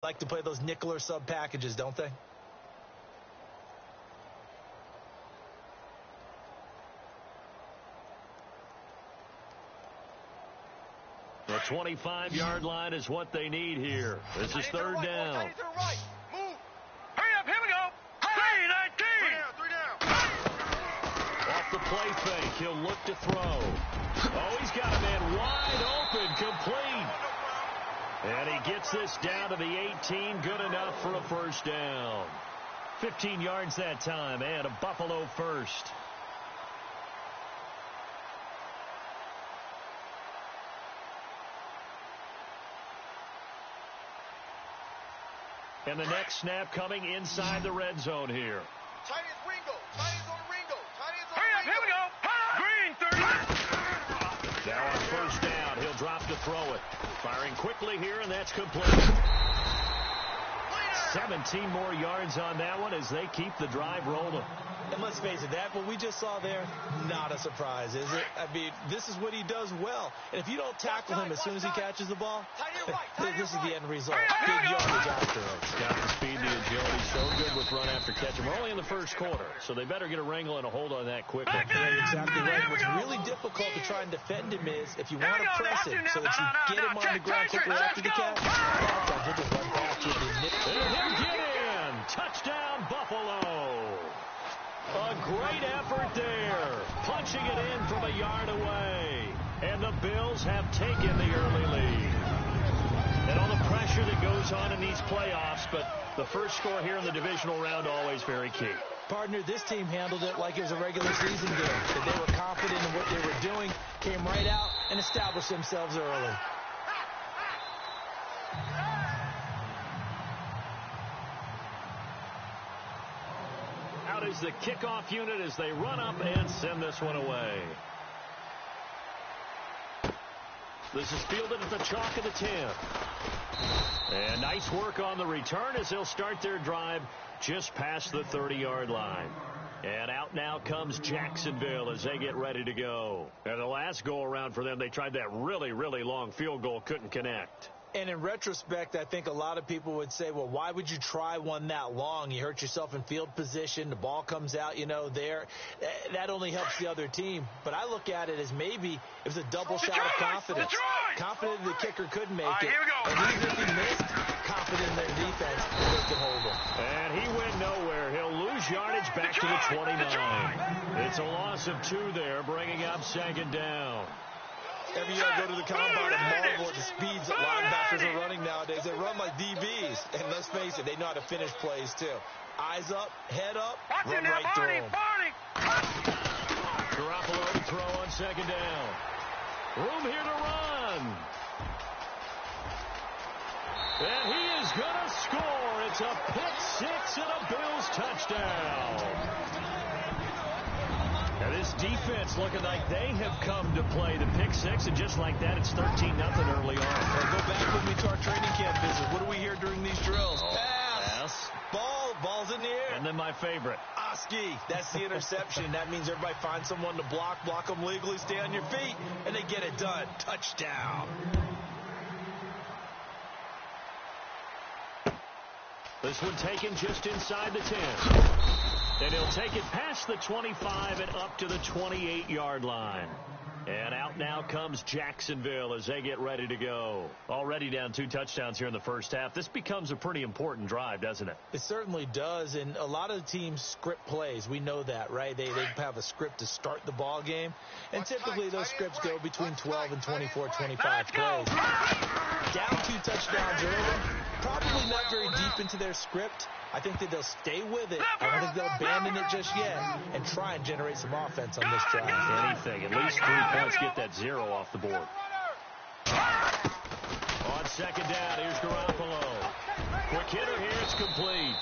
like to play those nickel or sub packages, don't they? The 25-yard line is what they need here. This is third down. Move. Hurry up, here we go. 3 down. Off the play fake, he'll look to throw. Oh, he's got a man wide open, complete. And he gets this down to the 18, good enough for a first down. 15 yards that time, and a Buffalo first. And the next snap coming inside the red zone here. Tight end Ringo. Tight end's on Ringo. Hurry up, here we go. Green 30. Now on first down, he'll drop to throw it. Firing quickly here, and that's complete. 17 more yards on that one as they keep the drive rolling. And let's face it, that what we just saw there, not a surprise, is it? I mean, this is what he does well. And if you don't tackle him as soon as he catches the ball, this is the end result. Big yardage after it. Got the speed, the agility, so good with run after catch. And we're only in the first quarter, so they better get a wrangle and a hold on that quickly. Yeah, exactly right. What's really difficult to try and defend him is if you want to press him so that you get him on the ground quickly after the catch, sometimes he'll just run past you and nip. He'll get in. Touchdown, Buffalo. A great effort there. Punching it in from a yard away. And the Bills have taken the early lead. And all the pressure that goes on in these playoffs, but the first score here in the divisional round always very key. Partner, this team handled it like it was a regular season game. That they were confident in what they were doing, came right out and established themselves early. Out is the kickoff unit as they run up and send this one away. This is fielded at the chalk of the 10. And nice work on the return as they'll start their drive just past the 30-yard line. And out now comes Jacksonville as they get ready to go. And the last go-around for them, they tried that really, really long field goal, couldn't connect. And in retrospect, I think a lot of people would say, well, why would you try one that long? You hurt yourself in field position. The ball comes out, there. That only helps the other team. But I look at it as maybe it was a double shot of confidence. Confident the kicker could make it. And even if he missed, confident in their defense, they could hold him. And he went nowhere. He'll lose yardage back to the 29. It's a loss of 2 there, bringing up second down. Every year I go to the combine and marvel at the speeds that linebackers are running nowadays. They run like DBs. And let's face it, they know how to finish plays too. Eyes up, head up, run right through them. Garoppolo to throw on second down. Room here to run. And he is going to score. It's a pick 6 and a Bills touchdown. Now this defense looking like they have come to play the pick 6, and just like that, it's 13-0 early on. Go back with me to our training camp visit. What do we hear during these drills? Pass. Ball's in the air. And then my favorite. Oski. That's the interception. That means everybody finds someone to block them legally, stay on your feet, and they get it done. Touchdown. This one taken just inside the 10. And he'll take it past the 25 and up to the 28-yard line. And out now comes Jacksonville as they get ready to go. Already down 2 touchdowns here in the first half. This becomes a pretty important drive, doesn't it? It certainly does. And a lot of teams script plays. We know that, right? They have a script to start the ball game. And typically those scripts go between 12 and 24, 25 plays. Down 2 touchdowns early. Probably not very deep into their script. I think that they'll stay with it. I don't think they'll abandon it just yet and try and generate some offense on this drive. Anything. At least 3 points. Get that 0 off the board. On second down, here's Garoppolo. Quick hitter here. It's complete.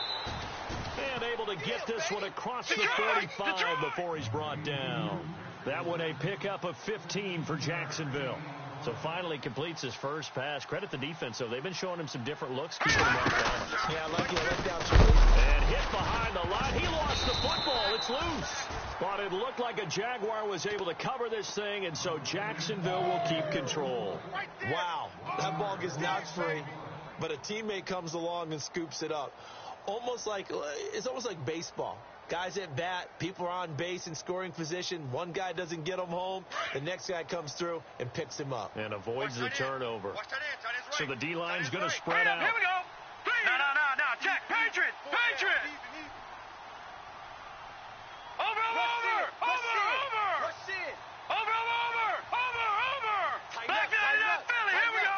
And able to get this one across the 45 before he's brought down. That one a pickup of 15 for Jacksonville. So finally completes his first pass. Credit the defense, though. They've been showing him some different looks, keeping him off balance. Yeah, I like that, Charlie. And hit behind the line. He lost the football. It's loose. But it looked like a Jaguar was able to cover this thing, and so Jacksonville will keep control. Wow. That ball gets knocked free. but a teammate comes along and scoops it up. It's almost like baseball. Guys at bat, people are on base in scoring position. One guy doesn't get him home. The next guy comes through and picks him up. And avoids the turnover. Right. So the D-line's going to spread out. Here we go. No. Check. Patriot. Over. Rush in. Over. Back to Philly. Here we go.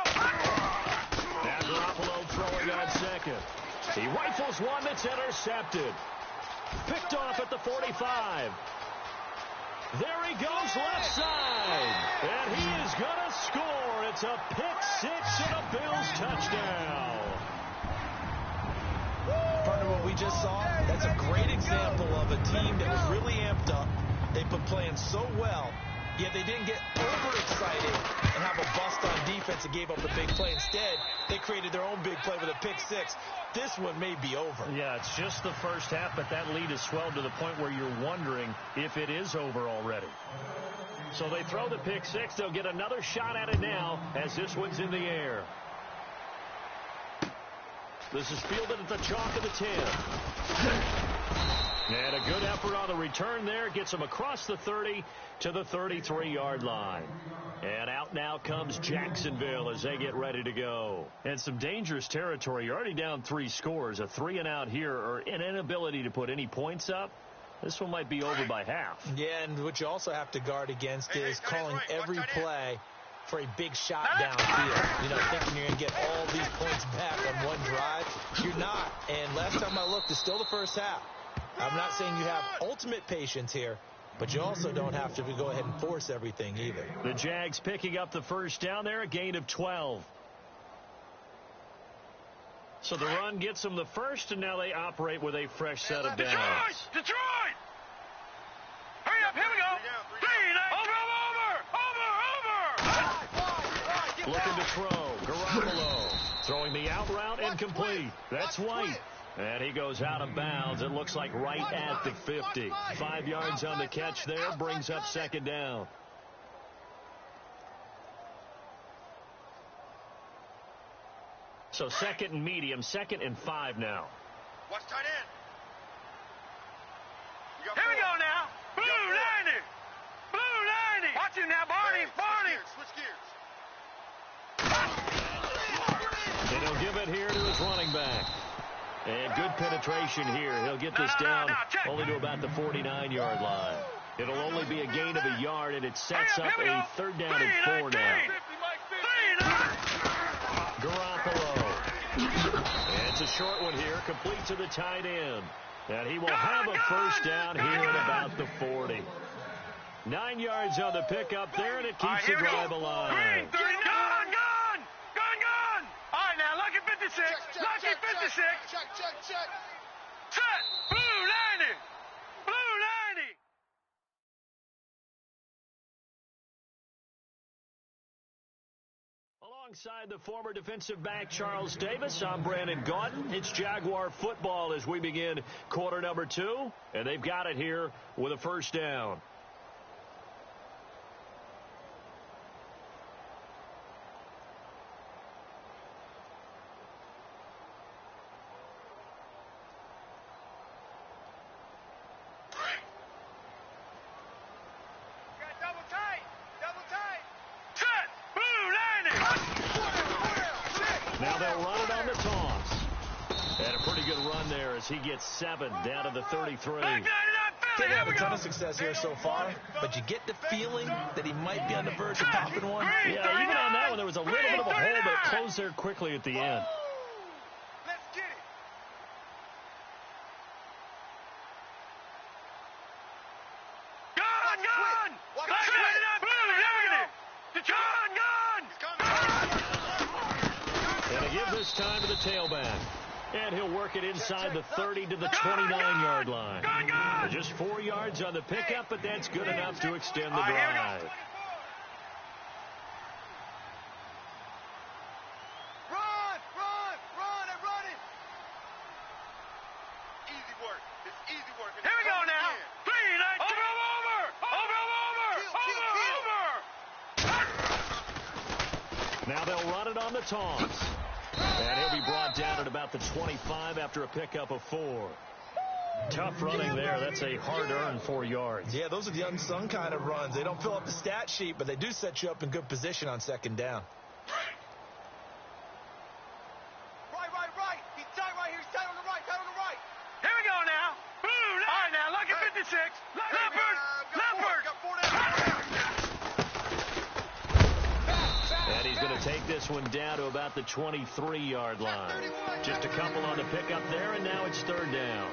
Now Garoppolo throwing on second. He rifles one that's intercepted. Picked off at the 45. There he goes left side. And he is going to score. It's a pick six and a Bills touchdown. Partner, what we just saw, that's a great example of a team that was really amped up. They've been playing so well, yet they didn't get overexcited and have a bust on defense and gave up the big play. Instead, they created their own big play with a pick six. This one may be over. Yeah, it's just the first half, but that lead has swelled to the point where you're wondering if it is over already. So they throw the pick six. They'll get another shot at it now as this one's in the air. This is fielded at the chalk of the 10. And a good effort on the return there. Gets him across the 30 to the 33-yard line. And out now comes Jacksonville as they get ready to go. And some dangerous territory. You're already down 3 scores. A 3-and-out here or an inability to put any points up. This one might be over by half. Yeah, and what you also have to guard against is calling every play for a big shot downfield. You know, thinking you're going to get all these points back on one drive. You're not. And last time I looked, it's still the first half. I'm not saying you have ultimate patience here, but you also don't have to go ahead and force everything either. The Jags picking up the first down there, a gain of 12. So the run gets them the first, and now they operate with a fresh set of downs. Detroit! Hurry up, here we go! Over! Looking to throw. Garoppolo throwing the out route incomplete. That's White. And he goes out of bounds. It looks like right at the 50. 5 yards on the catch there. Brings up second down. So second and medium. 2nd and 5 now. Watch tight end. Here we go now. Blue 90. Watch him now, Barney. Switch gears. And he'll give it here to his running back. And good penetration here. He'll get this down only to about the 49-yard line. It'll only be a gain of a yard, and it sets up a 3rd down and 4 now. Garoppolo. And it's a short one here, complete to the tight end. And he will have a first down here at about the 40. 9 yards on the pickup there, and it keeps the drive alive. All right, now, lucky 56. Lucky 56. Check. Set. Blue 90. Blue 90. Alongside the former defensive back Charles Davis, I'm Brandon Gaudin. It's Jaguar football as we begin quarter number 2, and they've got it here with a first down. He gets 7 down to the 33. Didn't have a ton of success here so far, but you get the feeling that he might be on the verge of popping one. Yeah, even on that one, there was a little bit of a hole, but it closed there quickly at the end. Let's get it. Gun! And they give this time to the tailback. And he'll work it inside the 30 to the 29-yard line. Just 4 yards on the pickup, but that's good enough to extend the drive. Run, and run it. Easy work. It's easy work. Here we go now. Over. Now they'll run it on the toss. And he'll be brought down at about the 25 after a pickup of 4. Tough running there. That's a hard-earned 4 yards. Yeah, those are the unsung kind of runs. They don't fill up the stat sheet, but they do set you up in good position on second down. Right. He's tight right here. He's tight on the right. Here we go now. Boom. All right, now, lucky 56. Leopard. And he's going to take this one down to about the 23-yard line. Just a couple on the pickup there, and now it's third down.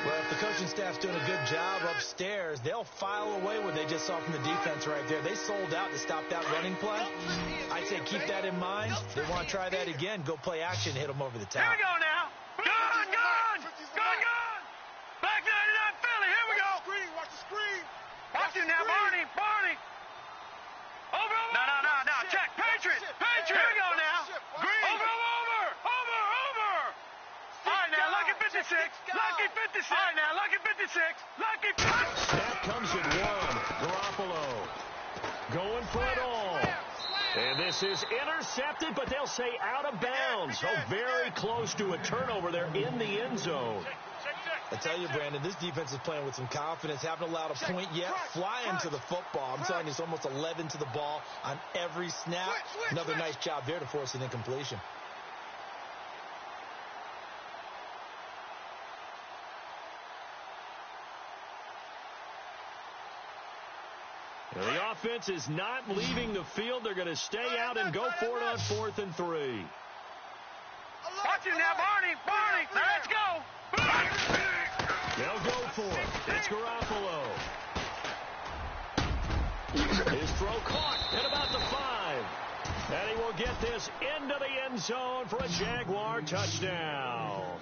Well, if the coaching staff's doing a good job upstairs, they'll file away what they just saw from the defense right there. They sold out to stop that running play. I'd say keep that in mind. They want to try that again. Go play action, hit them over the top. Here we go now. Gun. Back 99 Philly. Here we go. Watch the screen. Watch it now, Barney. Over. No. Check. Patriot. Here we go now. Green. Over. All right, now, lucky 56. Lucky 56. All right, now, lucky 56. Lucky 56. Snap comes at 1. Garoppolo going for it all. And this is intercepted, but they'll say out of bounds. Oh, very close to a turnover there in the end zone. I tell you, Brandon, this defense is playing with some confidence. Haven't allowed a point yet. Flying to the football. I'm telling you, it's almost 11 to the ball on every snap. Another nice job there to force an incompletion. The offense is not leaving the field. They're going to stay out and go for it on 4th and 3. Watch it now, Barney. Now let's go. They'll go for it. It's Garoppolo. His throw caught at about the 5. And he will get this into the end zone for a Jaguar touchdown.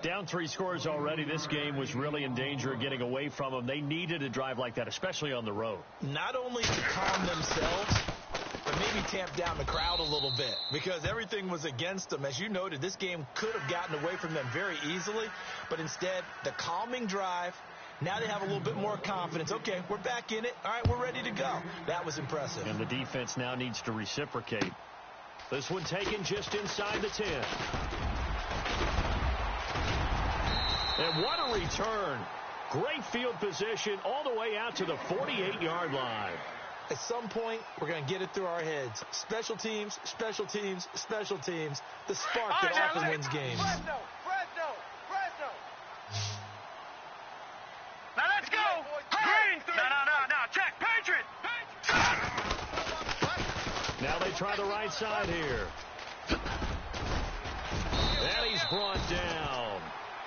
Down 3 scores already. This game was really in danger of getting away from them. They needed a drive like that, especially on the road. Not only to calm themselves, but maybe tamp down the crowd a little bit, because everything was against them. As you noted, this game could have gotten away from them very easily, but instead, the calming drive, now they have a little bit more confidence. Okay, we're back in it. All right, we're ready to go. That was impressive. And the defense now needs to reciprocate. This one taken just inside the 10. And what a return. Great field position all the way out to the 48-yard line. At some point, we're going to get it through our heads. Special teams. The spark that often wins games. Fresno. Now let's go. Green. No. Check. Patriot. Now they try the right side here. And he's brought down.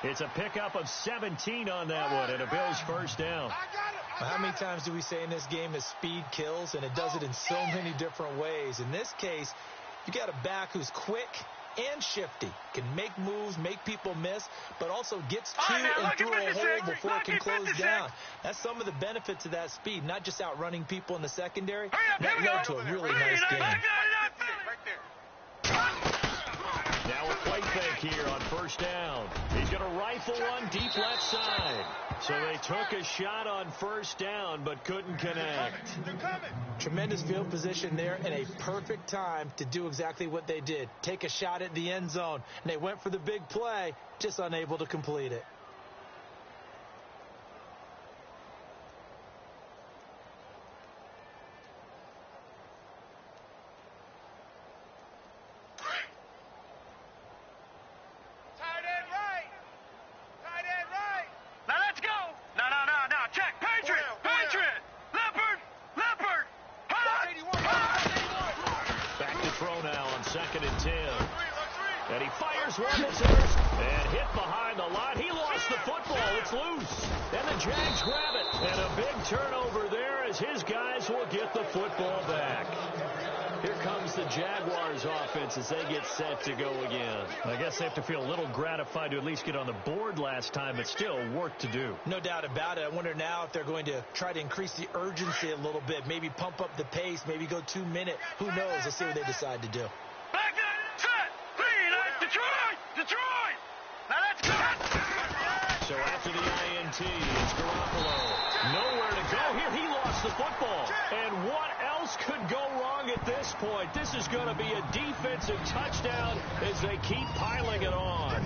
It's a pickup of 17 on that one, and a Bills first down. How many times do we say in this game that speed kills, and it does it in so many different ways? In this case, you got a back who's quick and shifty, can make moves, make people miss, but also gets to and through a hole before it can close down. That's some of the benefits of that speed, not just outrunning people in the secondary. That led to a really nice game. Now a play fake here on first down. He's going to rifle one deep left side. So they took a shot on first down but couldn't connect. Tremendous field position there and a perfect time to do exactly what they did. Take a shot at the end zone. And they went for the big play, just unable to complete it. And he fires one that's intercepted and hit behind the line. He lost the football. It's loose. And the Jags grab it. And a big turnover there as his guys will get the football back. Here comes the Jaguars offense as they get set to go again. I guess they have to feel a little gratified to at least get on the board last time, but still work to do. No doubt about it. I wonder now if they're going to try to increase the urgency a little bit, maybe pump up the pace, maybe go 2 minute. Who knows? Let's see what they decide to do. Back to set. Detroit. Now let's go. So after the INT, it's Garoppolo. Nowhere to go here. He lost the football. And what else could go wrong at this point? This is going to be a defensive touchdown as they keep piling it on.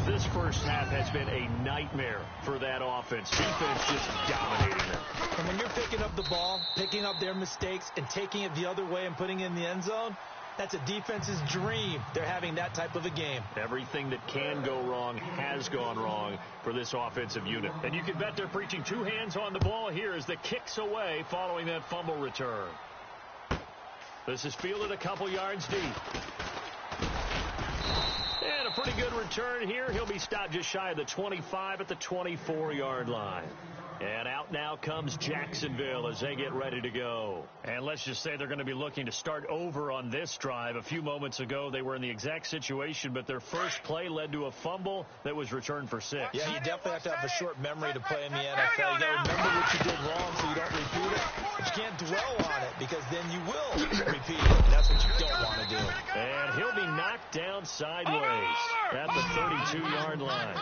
This first half has been a nightmare for that offense. Defense just dominating them. And when you're picking up the ball, picking up their mistakes, and taking it the other way and putting it in the end zone, that's a defense's dream. They're having that type of a game. Everything that can go wrong has gone wrong for this offensive unit. And you can bet they're preaching two hands on the ball here as the kick's away following that fumble return. This is fielded a couple yards deep. And a pretty good return here. He'll be stopped just shy of the 25 at the 24-yard line. And out now comes Jacksonville as they get ready to go. And let's just say they're going to be looking to start over on this drive. A few moments ago, they were in the exact situation, but their first play led to a fumble that was returned for 6. Yeah, you definitely have to have a short memory to play in the NFL. You got to remember what you did wrong so you don't repeat it. But you can't dwell on it because then you will repeat it. And that's what you don't want to do. And he'll be knocked down sideways at the 32-yard line.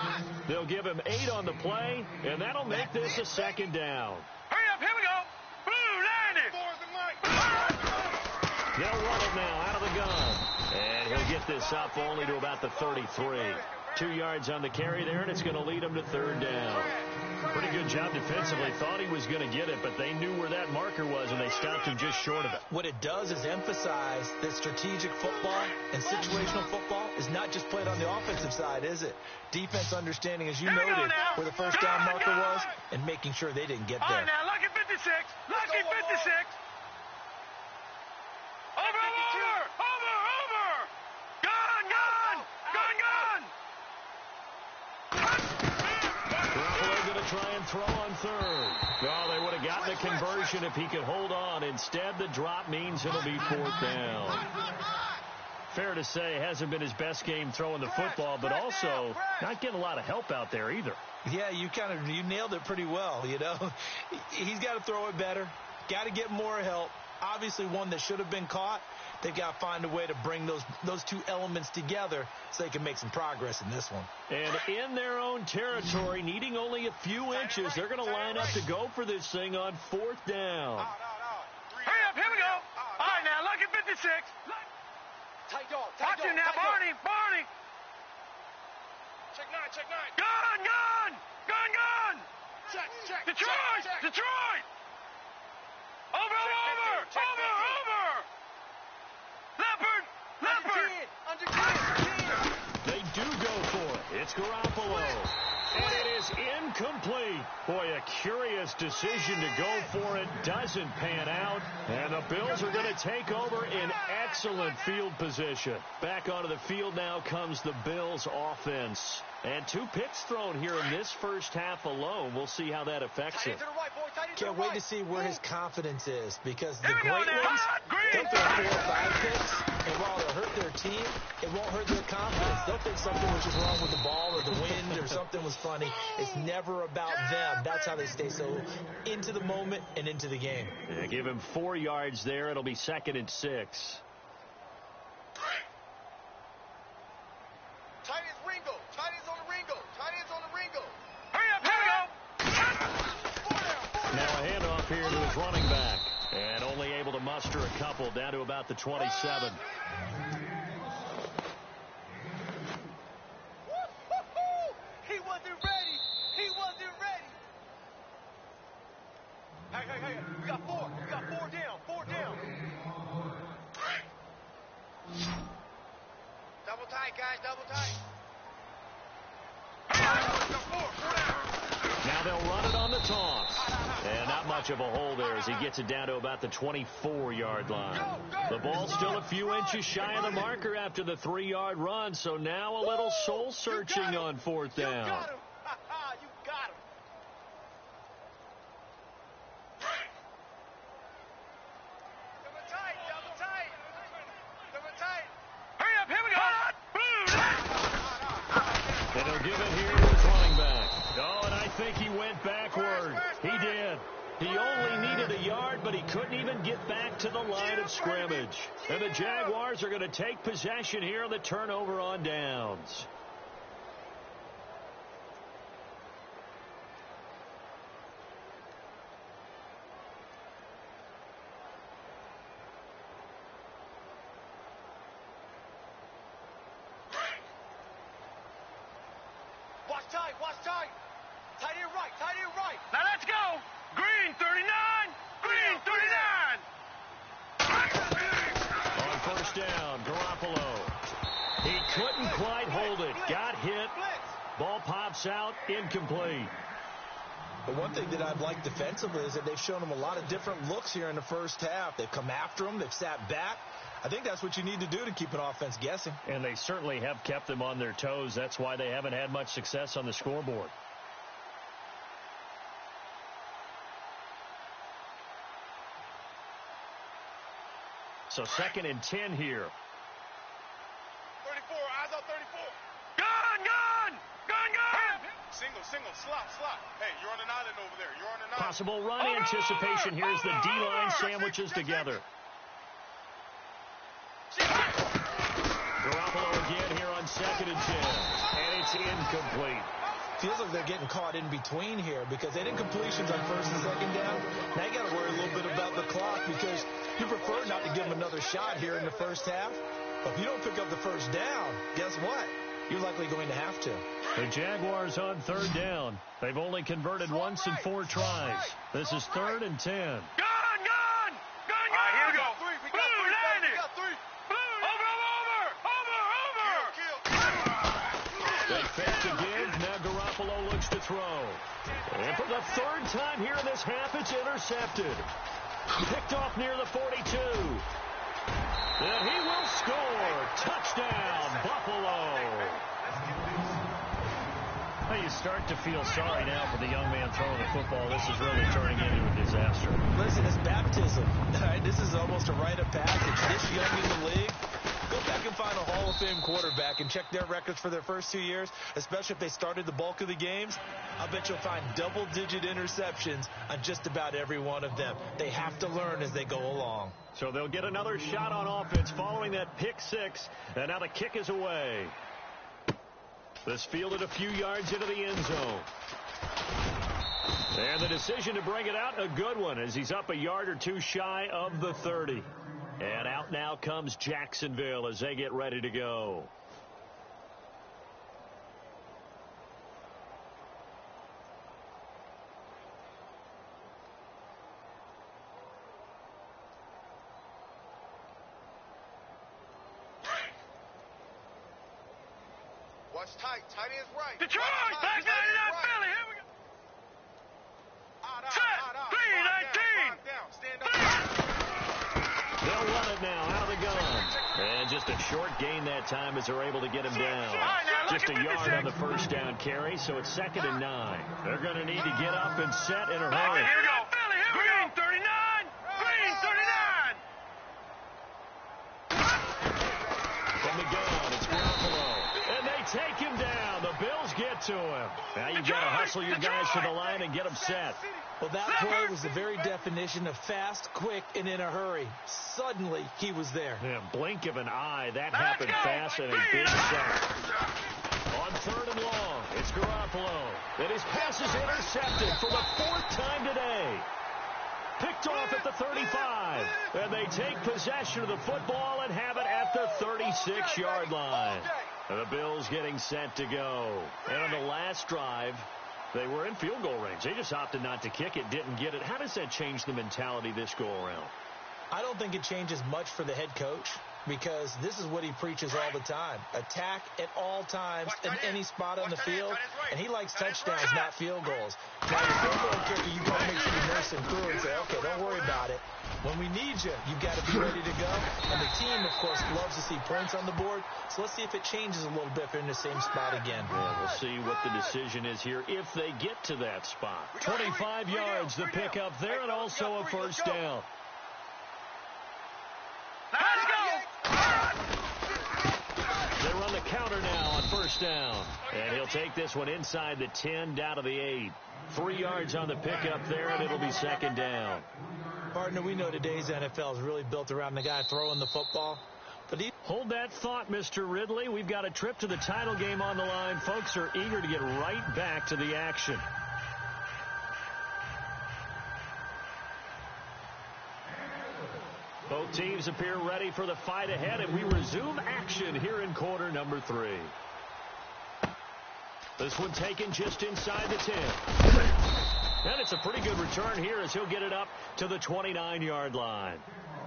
They'll give him 8 on the play, and that'll make this a second down. Hurry up, here we go. Blue, landed. They'll run it now out of the gun. And he'll get this up only to about the 33. 2 yards on the carry there, and it's going to lead him to third down. Pretty good job defensively. Thought he was going to get it, but they knew where that marker was, and they stopped him just short of it. What it does is emphasize that strategic football and situational football is not just played on the offensive side, is it? Defense understanding, as you noted, where the first down marker was and making sure they didn't get there. All right, now, lucky 56. Lucky 56. Over. Gun. Garoppolo going to try and throw on third. Well, they would have gotten the conversion if he could hold on. Instead, the drop means it'll be fourth down. Fair to say, hasn't been his best game throwing the football, but also not getting a lot of help out there either. Yeah, you nailed it pretty well, you know. He's got to throw it better. Got to get more help. Obviously, one that should have been caught. They've got to find a way to bring those two elements together so they can make some progress in this one. And in their own territory, needing only a few inches, they're going to line up to go for this thing on fourth down. Hurry up, here we go. All right, now, lucky 56. Watch it now, Barney. Check 9. Gun. Detroit. Over. Leopard. They do go for it. It's Garoppolo. And it is incomplete. Boy, a curious decision to go for it. Doesn't pan out. And the Bills are going to take over in excellent field position. Back onto the field now comes the Bills offense. And 2 picks thrown here in this first half alone. We'll see how that affects him. Can't wait to see where his confidence is because the great ones, they'll throw 4 or 5 picks, and while it'll hurt their team, it won't hurt their confidence. They'll think something was just wrong with the ball or the wind or something was funny. It's never about them. That's how they stay so into the moment and into the game. Yeah, give him 4 yards there. It'll be 2nd and 6. Hurry up, here we go. Now a handoff here to his running back. And only able to muster a couple down to about the 27. He wasn't ready. Hey. We got 4 down. Double tight, guys. Double tight. Now they'll run it on the toss. And not much of a hole there as he gets it down to about the 24-yard line. The ball's still a few inches shy of the marker after the 3-yard run, so now a little soul-searching on fourth down. You got him. Double tight. Hurry up, here we go. And he'll give it here to his running back. Oh, and I think he went backward. He did. He only needed a yard, but he couldn't even get back to the line of scrimmage. And the Jaguars are going to take possession here on the turnover on downs. tight. Tight end right. Tight end right. Now let's go. Green 39. Green 39. On first down, Garoppolo. He couldn't quite hold it. Got hit. Ball pops out, incomplete. But one thing that I've liked defensively is that they've shown him a lot of different looks here in the first half. They've come after him. They've sat back. I think that's what you need to do to keep an offense guessing. And they certainly have kept them on their toes. That's why they haven't had much success on the scoreboard. So 2nd and 10 here. 34, eyes on 34. Gun! Single, slot. Hey, you're on an island over there. You're on an island. Possible run anticipation. Here's the D-line sandwiches together. Garoppolo again here on 2nd and 10. And it's incomplete. Feels like they're getting caught in between here because they did completions on 1st and 2nd down. Now you got to worry a little bit about the clock because you prefer not to give them another shot here in the first half. But if you don't pick up the first down, guess what? You're likely going to have to. The Jaguars on 3rd down. They've only converted once in 4 tries. This is 3rd and 10. Gun! All right, here we go. We got three. Over. They fake to give. Now Garoppolo looks to throw. And for the 3rd time here in this half, it's intercepted. Picked off near the 42. And he will score. Touchdown, Buffalo. Well, you start to feel sorry now for the young man throwing the football. This is really turning into a disaster. Listen, it's baptism. Right? This is almost a rite of passage. This young in the league, go back and find a Hall of Fame quarterback and check their records for their first 2 years, especially if they started the bulk of the games. I bet you'll find double-digit interceptions on just about every one of them. They have to learn as they go along. So they'll get another shot on offense following that pick 6, and now the kick is away. This fielded a few yards into the end zone. And the decision to bring it out, a good one, as he's up a yard or 2 shy of the 30. And out now comes Jacksonville as they get ready to go. Watch tight. Tight end's right. Detroit! Back 99 Philly. Here we go. Set. Green 19. Stand up. They'll run it now out of the gun. And just a short gain that time as they're able to get him down. Just a yard on the first down carry, so it's 2nd and 9. They're going to need to get up and set in a hurry. Here we go. Philly, here we go. Green 39. Green 39. From the gun, it's Garoppolo. And they take him down. The Bills get to him. Now you've got to hustle your guys to the line and get them set. Well, that play was the very definition of fast, quick, and in a hurry. Suddenly, he was there. Yeah, blink of an eye. That happened fast and a big sack. On 3rd and long, it's Garoppolo. And his pass is intercepted for the 4th time today. Picked off at the 35. And they take possession of the football and have it at the 36-yard line. And the Bills getting set to go. And on the last drive, they were in field goal range. They just opted not to kick it, didn't get it. How does that change the mentality this go around? I don't think it changes much for the head coach because this is what he preaches all the time. Attack at all times in any spot on the field, and he likes touchdowns, not field goals. Now, your field goal kicker, you've got to make sure you nurse him through and say, okay, don't worry about it. When we need you, you've got to be ready to go. And the team, of course, loves to see points on the board. So let's see if it changes a little bit if they're in the same spot again. Yeah, we'll see what the decision is here if they get to that spot. 25 yards, the pickup there, and also a first down. Let's go. They run the counter now on first down. And he'll take this one inside the 10, down to the 8. 3 yards on the pickup there, and it'll be 2nd down. Partner, we know today's NFL is really built around the guy throwing the football. But hold that thought, Mr. Ridley. We've got a trip to the title game on the line. Folks are eager to get right back to the action. Both teams appear ready for the fight ahead, and we resume action here in quarter number 3. This one taken just inside the 10. And it's a pretty good return here as he'll get it up to the 29-yard line.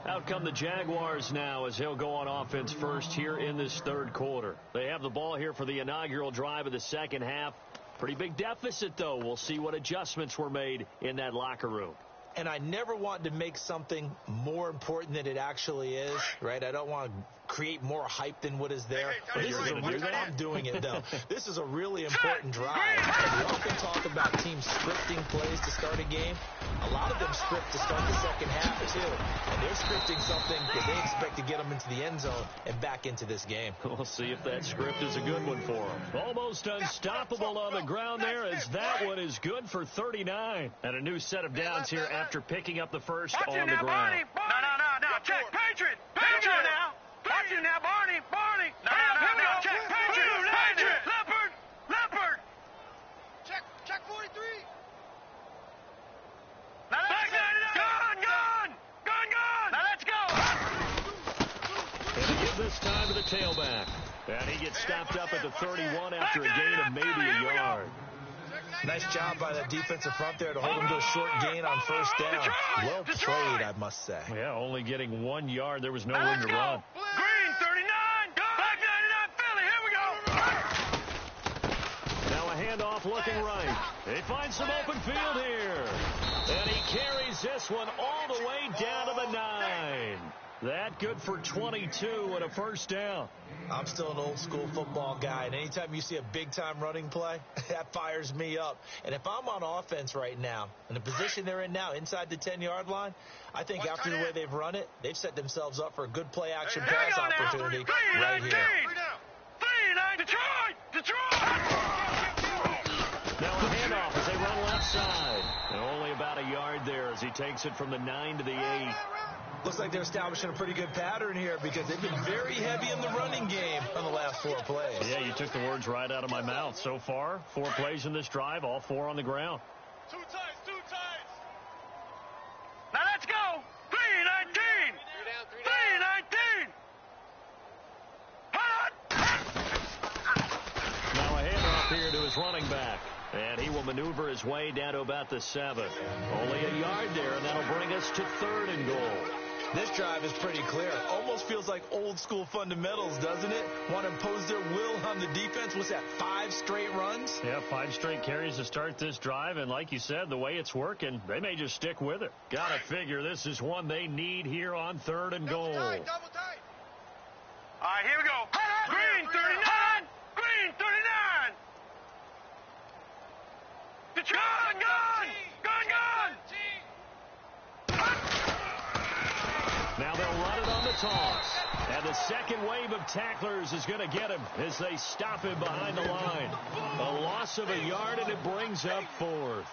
Out come the Jaguars now as he'll go on offense first here in this third quarter. They have the ball here for the inaugural drive of the second half. Pretty big deficit, though. We'll see what adjustments were made in that locker room. And I never want to make something more important than it actually is, right? I don't want to create more hype than what is there. But this is I'm doing it, though. This is a really important drive. And we often talk about teams scripting plays to start a game. A lot of them script to start the second half, too. And they're scripting something that they expect to get them into the end zone and back into this game. We'll see if that script is a good one for them. Almost unstoppable on the ground there as that one is good for 39. And a new set of downs here after picking up the first on the ground. No. Check. Patriot now. Watch you now, Barney. No. Check. Patriot. Leopard. Check 43. Now let's Gun. Now let's go. And they give this time to the tailback. And he gets stopped up at the 31 after a gain of maybe a yard. Nice job by the defensive front there to hold him to a short gain on first down. Well played, I must say. Yeah, only getting 1 yard. There was no room to run. Green 39. Back 99 Philly. Here we go. Now a handoff looking right. They find some open field here. And he carries this one all the way down to the 9. That good for 22 and a first down. I'm still an old-school football guy, and anytime you see a big-time running play, that fires me up. And if I'm on offense right now, in the position they're in now, inside the 10-yard line, I think after the way they've run it, they've set themselves up for a good play-action pass opportunity right here. 3-9, Detroit! Now a handoff as they run left side. And only about a yard there as he takes it from the 9 to the 8. Looks like they're establishing a pretty good pattern here because they've been very heavy in the running game on the last 4 plays. Yeah, you took the words right out of my mouth. So far, 4 plays in this drive, all 4 on the ground. Two times. Now let's go. 3-19. 3-19. Now a handoff here to his running back. And he will maneuver his way down to about the 7. Only a yard there, and that'll bring us to 3rd and goal. This drive is pretty clear. Almost feels like old-school fundamentals, doesn't it? Want to impose their will on the defense. What's that, 5 straight runs? Yeah, 5 straight carries to start this drive. And like you said, the way it's working, they may just stick with it. Got to figure this is one they need here on 3rd and goal. Double tight. All right, here we go. Green 39. Green 39. Gun. Now they'll run it on the toss. And the second wave of tacklers is going to get him as they stop him behind the line. A loss of a yard, and it brings up 4th.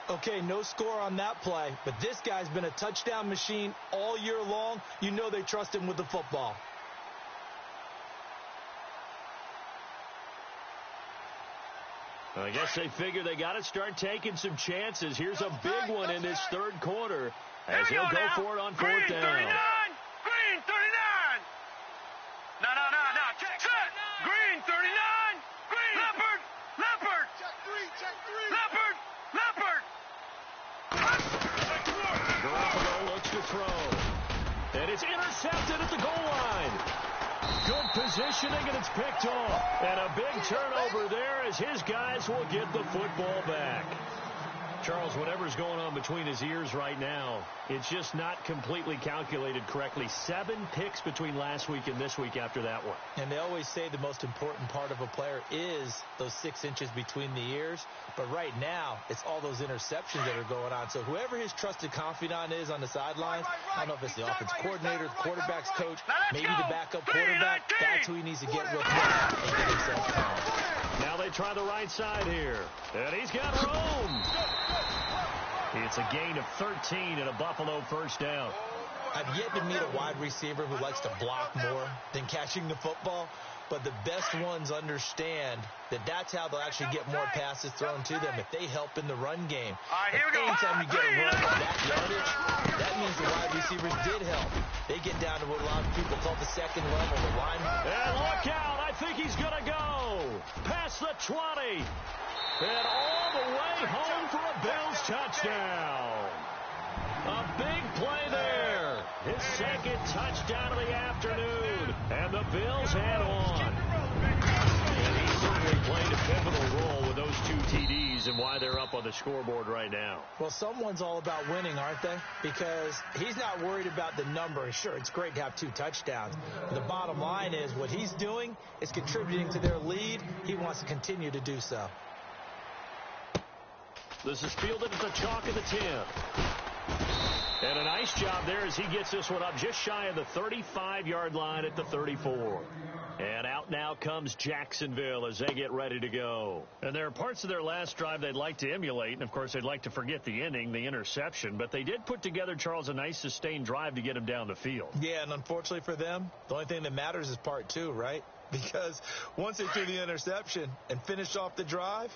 Okay, no score on that play, but this guy's been a touchdown machine all year long. You know they trust him with the football. I guess they figure they got to start taking some chances. Here's a big one in this third quarter as he'll go for it on 4th down. Green 39. No. Check. Green 39. Green. Leopard. Check 3. Garoppolo looks to throw. And it's intercepted at the goal line. Good positioning, and it's picked off. And a big turnover there as his guys will get the football back. Charles, whatever's going on between his ears right now, it's just not completely calculated correctly. 7 picks between last week and this week after that one. And they always say the most important part of a player is those 6 inches between the ears. But right now, it's all those interceptions that are going on. So whoever his trusted confidant is on the sidelines, I don't know if it's the offense coordinator, the quarterback's coach, maybe the backup quarterback, that's who he needs to get with now and get himself down. Now they try the right side here. And he's got room. It's a gain of 13 and a Buffalo first down. I've yet to meet a wide receiver who likes to block more than catching the football, but the best ones understand that that's how they'll actually get more passes thrown to them if they help in the run game. Anytime you get a run on that yardage, that means the wide receivers did help. They get down to what a lot of people call the second level, the line. And look out, I think he's going to go past the the 20. And all the way home for a Bills touchdown. A big play there. His second touchdown of the afternoon. And the Bills head on. And he certainly played a pivotal role with those 2 TDs and why they're up on the scoreboard right now. Well, someone's all about winning, aren't they? Because he's not worried about the number. Sure, it's great to have 2 touchdowns. But the bottom line is what he's doing is contributing to their lead. He wants to continue to do so. This is fielded at the chalk of the 10. And a nice job there as he gets this one up just shy of the 35-yard line at the 34. And out now comes Jacksonville as they get ready to go. And there are parts of their last drive they'd like to emulate. And, of course, they'd like to forget the ending, the interception. But they did put together, Charles, a nice sustained drive to get him down the field. Yeah, and unfortunately for them, the only thing that matters is part 2, right? Because once they threw the interception and finished off the drive,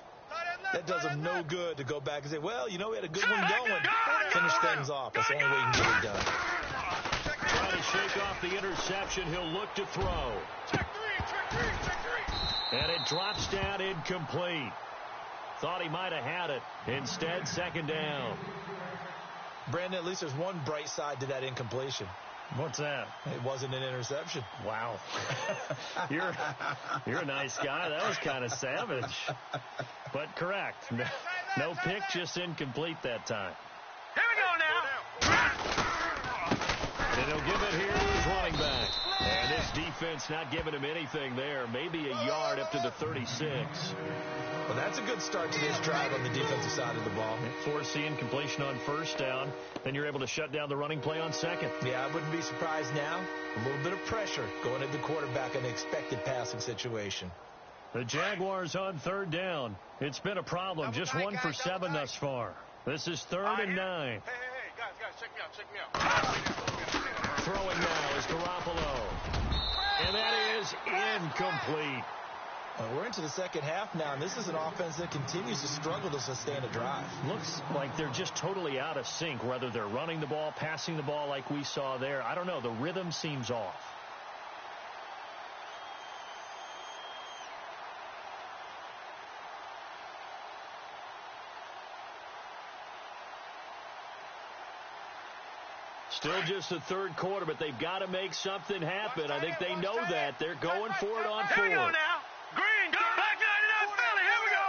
that does them no good to go back and say, well, you know, we had a good one going. Finish things off. That's the only way you can get it done. Trying to shake off the interception. He'll look to throw. Check three. And it drops down incomplete. Thought he might have had it. Instead, second down. Brandon, at least there's one bright side to that incompletion. What's that? It wasn't an interception. Wow. You're a nice guy. That was kind of savage. But correct. No pick, just incomplete that time. Here we go now. And he'll give it here to his running back. And this defense not giving him anything there. Maybe a yard up to the 36. Well, that's a good start to this drive on the defensive side of the ball. Forcing completion on first down. Then you're able to shut down the running play on second. Yeah, I wouldn't be surprised now. A little bit of pressure going at the quarterback in an expected passing situation. The Jaguars on third down. It's been a problem. Just 1 for 7 thus far. This is 3rd and 9. Hey, guys, check me out. Throwing now is Garoppolo. And that is incomplete. We're into the second half now, and this is an offense that continues to struggle to sustain a drive. Looks like they're just totally out of sync, whether they're running the ball, passing the ball like we saw there. I don't know. The rhythm seems off. Still just the third quarter, but they've got to make something happen. I think they know that. They're going for it on Here we go fourth. now. Green, back 99 Philly. Here we go.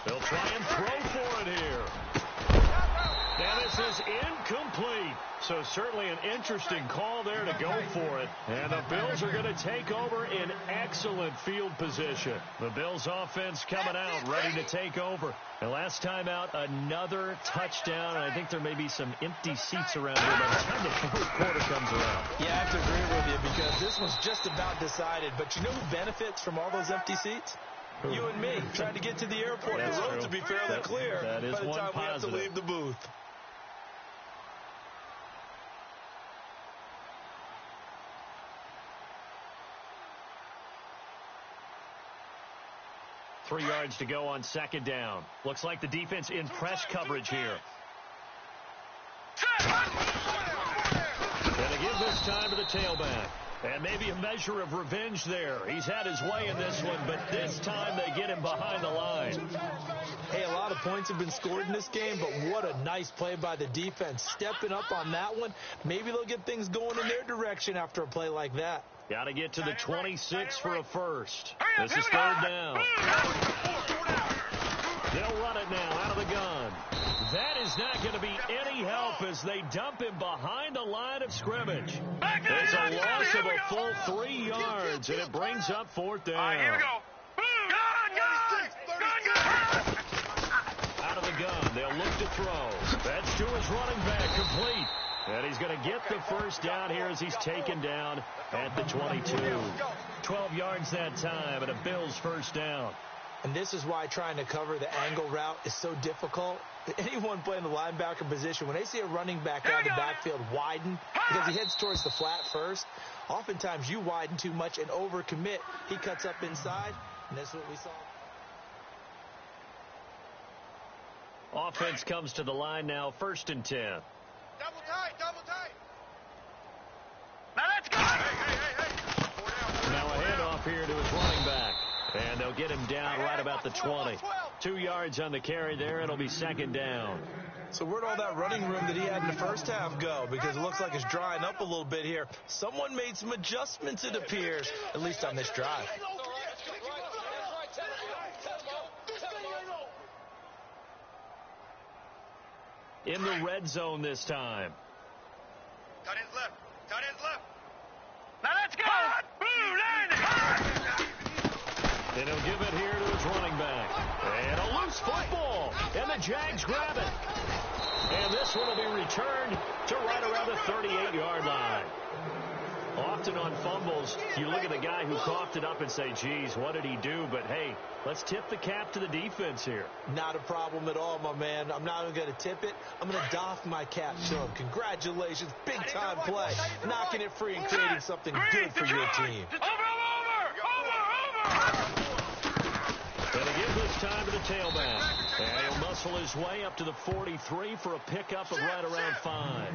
They'll try and throw for it here. And this is incomplete. So certainly an interesting call there to go for it. And the Bills are going to take over in excellent field position. The Bills offense coming out, ready to take over. And last time out, another touchdown. And I think there may be some empty seats around here by the time the fourth quarter comes around. Yeah, I have to agree with you because this one's just about decided. But you know who benefits from all those empty seats? You and me, trying to get to the airport. That's the roads true. will be fairly clear that is by the one time we have to positive. leave the booth. Three yards to go on second down. Looks like the defense in press coverage here. And to give this time to the tailback. And maybe a measure of revenge there. He's had his way in this one, but this time they get him behind the line. Hey, a lot of points have been scored in this game, but what a nice play by the defense. Stepping up on that one. Maybe they'll get things going in their direction after a play like that. Got to get to the 26 for a first. This is third down. They'll run it now out of the gun. That is not going to be any help as they dump him behind the line of scrimmage. It's a loss of a full 3 yards, and it brings up fourth down. All right, here we go. Out of the gun, they'll look to throw. That's to his running back, complete. And he's going to get the first down here as he's taken down at the 22. 12 yards that time, and a Bills first down. And this is why trying to cover the angle route is so difficult. Anyone playing the linebacker position, when they see a running back out of the backfield widen, because he heads towards the flat first, oftentimes you widen too much and overcommit. He cuts up inside, and that's what we saw. Offense comes to the line now, 1st and 10. Double tight. Now let's go. Hey. Now a handoff here to his running back. get him down right about the 20. 2 yards on the carry there. It'll be second down. So where'd all that running room that he had in the first half go? Because it looks like it's drying up a little bit here. Someone made some adjustments, it appears, at least on this drive. In the red zone this time. Tight end's left. Tight end's left. Now let's go. And he'll give it here to his running back. And a loose football. And the Jags grab it. And this one will be returned to right around the 38-yard line. Often on fumbles, you look at the guy who coughed it up and say, geez, what did he do? But, hey, let's tip the cap to the defense here. Not a problem at all, my man. I'm not even going to tip it. I'm going to doff my cap to him. Congratulations. Big-time play. Knocking it free and creating something good for your team. And they give this time to the tailback. And he'll muscle his way up to the 43 for a pickup of right around 5.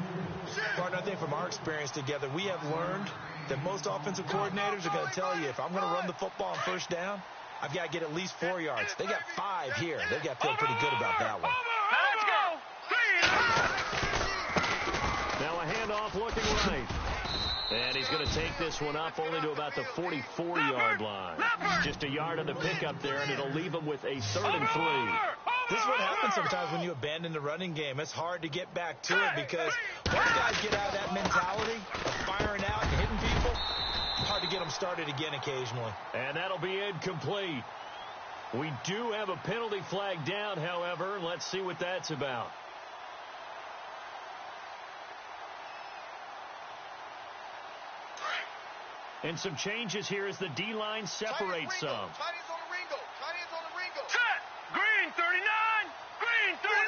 Partner, I think from our experience together, we have learned that most offensive coordinators are going to tell you, if I'm going to run the football on first down, I've got to get at least 4 yards. They got 5 here. They've got to feel pretty good about that one. Now a handoff looking right. And he's going to take this one up only to about the 44-yard line. Just a yard on the pickup there, and it'll leave him with a 3rd and 3. This is what happens sometimes when you abandon the running game. It's hard to get back to it because once guys get out of that mentality of firing out and hitting people, it's hard to get them started again occasionally. And that'll be incomplete. We do have a penalty flag down, however. Let's see what that's about. And some changes here as the D-line separates some. Tight ends on the Ringo. Tight ends on the Ringo. Set. Green 39. Green 39.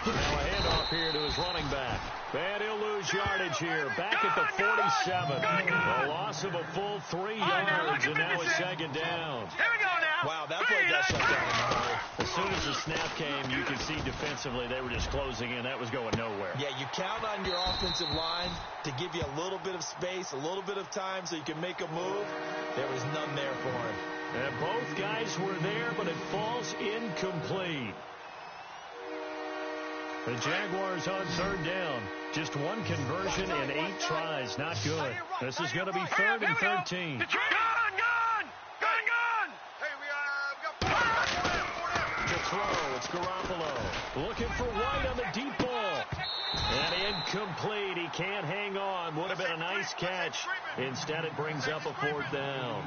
Now a handoff here to his running back. And he'll lose yardage here. Back at the 47. A loss of a full 3 yards, and now it's second down. Here we go now. Wow, that play got shut down. As soon as the snap came, you could see defensively they were just closing in. That was going nowhere. Yeah, you count on your offensive line to give you a little bit of space, a little bit of time so you can make a move. There was none there for him. And both guys were there, but it falls incomplete. The Jaguars on 3rd down. Just 1 conversion and 8 tries. Not good. This is going to be 3rd and 13. Gun! Hey, we got To throw, it's Garoppolo. Looking for White on the deep ball. And incomplete. He can't hang on. Would have been a nice catch. Instead, it brings up a 4th down.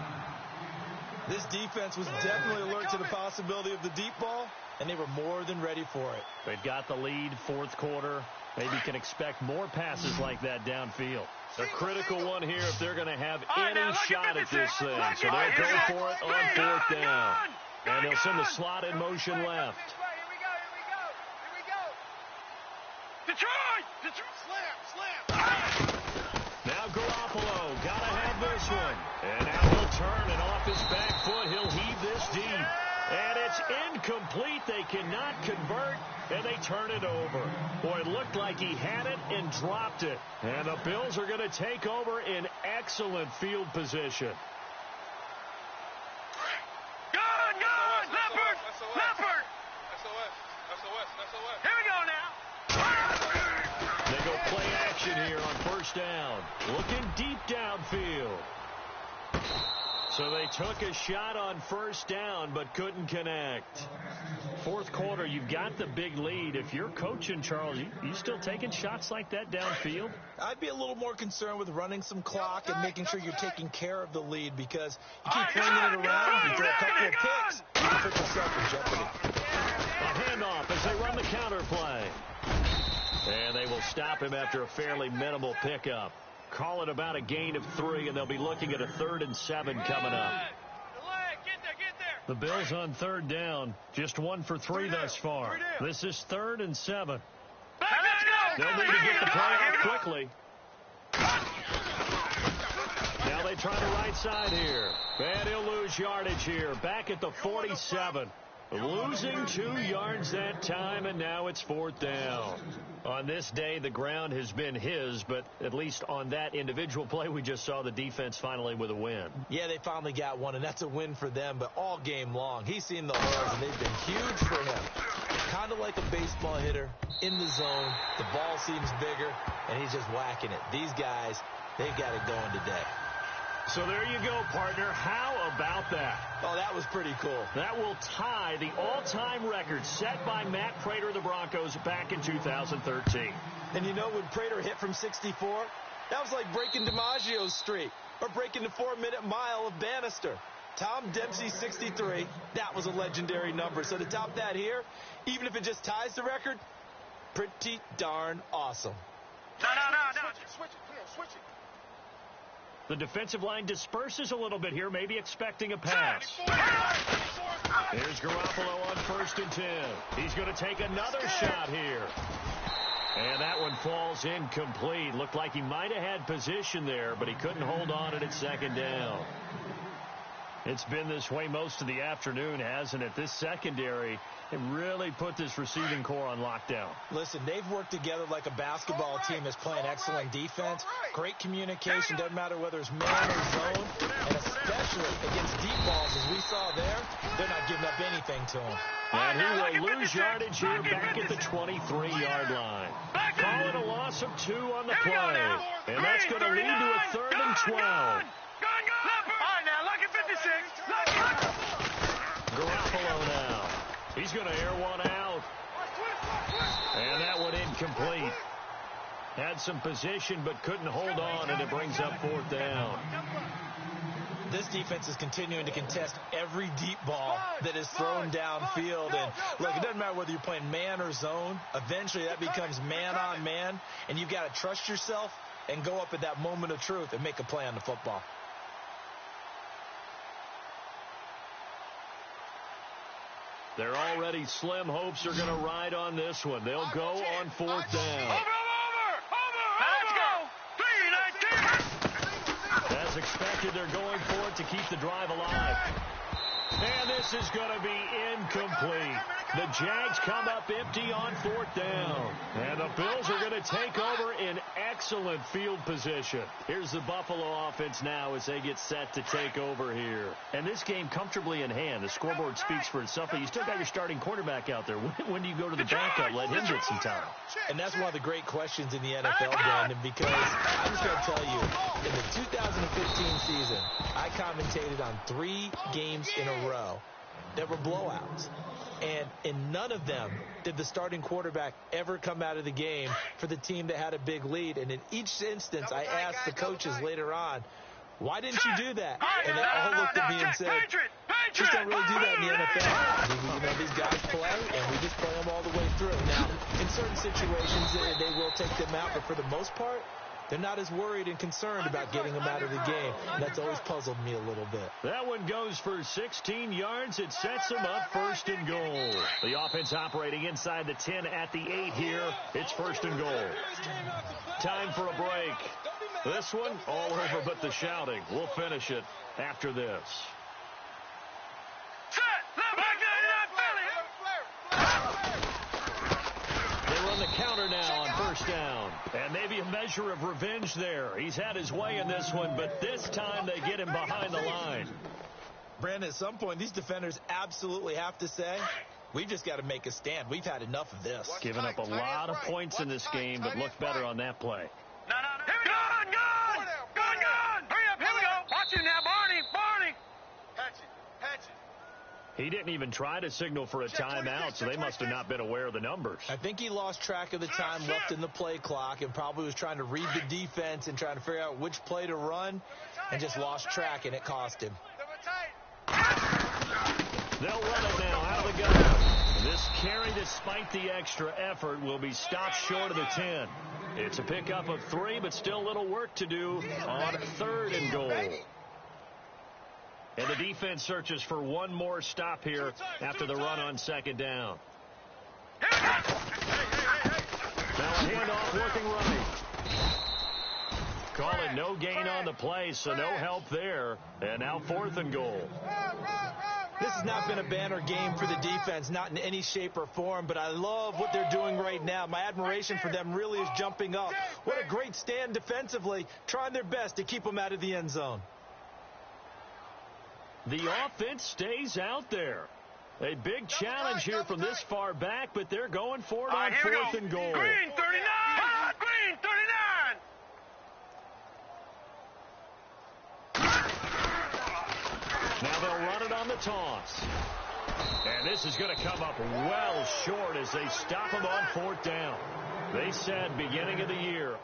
This defense was definitely alert to the possibility of the deep ball, and they were more than ready for it. They've got the lead, 4th quarter. Maybe can expect more passes like that downfield. A critical one here if they're going to have any shot at this thing. So they'll go for it on 4th down. And they'll send the slot in motion left. Here we go. Detroit! Slam! Now Garoppolo, got to have this one. And now he'll turn, and off his back foot, he'll heave this deep. And it's incomplete. They cannot convert, and they turn it over. Boy, it looked like he had it and dropped it. And the Bills are going to take over in excellent field position. Leopard! SOS. Here we go now. They go play action here on 1st down. Looking deep downfield. So they took a shot on 1st down but couldn't connect. 4th quarter, you've got the big lead. If you're coaching, Charles, you still taking shots like that downfield? I'd be a little more concerned with running some clock and making sure you're taking care of the lead because you keep flinging it around, you throw a couple of picks, you can put yourself in jeopardy. A handoff as they run the counter play. And they will stop him after a fairly minimal pickup. Call it about a gain of 3, and they'll be looking at a 3rd and 7 coming up. Get there. The Bills on 3rd down. Just 1 for 3 thus far. This is 3rd and 7. Let's go. They'll need to get the play out quickly. Now they try the right side here. And he'll lose yardage here. Back at the 47. Losing 2 yards that time, and now it's 4th down. On this day, the ground has been his, but at least on that individual play, we just saw the defense finally with a win. Yeah, they finally got one, and that's a win for them, but all game long, he's seen the holes, and they've been huge for him. Kind of like a baseball hitter in the zone. The ball seems bigger, and he's just whacking it. These guys, they've got it going today. So there you go, partner. How about that? Oh, that was pretty cool. That will tie the all-time record set by Matt Prater of the Broncos back in 2013. And you know, when Prater hit from 64, that was like breaking DiMaggio's streak or breaking the 4-minute mile of Bannister. Tom Dempsey, 63, that was a legendary number. So to top that here, even if it just ties the record, pretty darn awesome. No. Switch it. Come on, switch it. The defensive line disperses a little bit here, maybe expecting a pass. Here's Garoppolo on 1st and 10. He's going to take another shot here. And that one falls incomplete. Looked like he might have had position there, but he couldn't hold on at 2nd down. It's been this way most of the afternoon, hasn't it? This secondary, it really put this receiving core on lockdown. Listen, they've worked together like a basketball team that's playing excellent defense. Great communication, doesn't matter whether it's man or zone. And especially against deep balls, as we saw there, they're not giving up anything to him. And he will lose yardage here back at the 23-yard line. Call it a loss of 2 on the play. And that's going to lead to a 3rd and 12. Garoppolo now. He's going to air one out. And that one incomplete. Had some position but couldn't hold on, and it brings up 4th down. This defense is continuing to contest every deep ball that is thrown downfield. And look, it doesn't matter whether you're playing man or zone. Eventually that becomes man on man, and you've got to trust yourself and go up at that moment of truth and make a play on the football. They're already slim hopes are going to ride on this one. They'll go on 4th down. Let's go. 3-19. As expected, they're going for it to keep the drive alive. And this is going to be incomplete. The Jags come up empty on 4th down. And the Bills are going to take over in excellent field position. Here's the Buffalo offense now as they get set to take over here. And this game comfortably in hand. The scoreboard speaks for itself, but you still got your starting quarterback out there. When do you go to the backup? Let him get some time. And that's one of the great questions in the NFL, Brandon, because I'm just going to tell you, in the 2015 season, I commentated on 3 games in a row that were blowouts. And in none of them did the starting quarterback ever come out of the game for the team that had a big lead. And in each instance, I asked the coaches later on, why didn't you do that? And they all looked at me and said, just don't really do that in the NFL. You know, these guys play, and we just play them all the way through. Now, in certain situations, they will take them out, but for the most part, they're not as worried and concerned about getting them out of the game. And that's always puzzled me a little bit. That one goes for 16 yards. It sets them up 1st and goal. The offense operating inside the 10 at the 8 here. It's 1st and goal. Time for a break. This one all over but the shouting. We'll finish it after this. The counter now on 1st down. And maybe a measure of revenge there. He's had his way in this one, but this time they get him behind the line. Brandon, at some point, these defenders absolutely have to say, we've just got to make a stand. We've had enough of this. Giving up a lot of points in this game, but looked better on that play. No. Gun! Hurry up, here we go. Watch him now, Barney. Patch it. He didn't even try to signal for a timeout, so they must have not been aware of the numbers. I think he lost track of the time left in the play clock and probably was trying to read the defense and trying to figure out which play to run and just lost track, and it cost him. They'll run it now out of the gun. This carry, despite the extra effort, will be stopped short of the 10. It's a pickup of 3, but still a little work to do on 3rd and goal. And the defense searches for one more stop here after the run on 2nd down. Now a handoff working right. Call it no gain on the play, so no help there. And now 4th and goal. This has not been a banner game for the defense, not in any shape or form, but I love what they're doing right now. My admiration for them really is jumping up. What a great stand defensively, trying their best to keep them out of the end zone. The offense stays out there. A big challenge here from this far back, but they're going for it on 4th and goal. Green 39! Green 39! Now they'll run it on the toss. And this is going to come up well short as they stop him on 4th down. They said beginning of the year,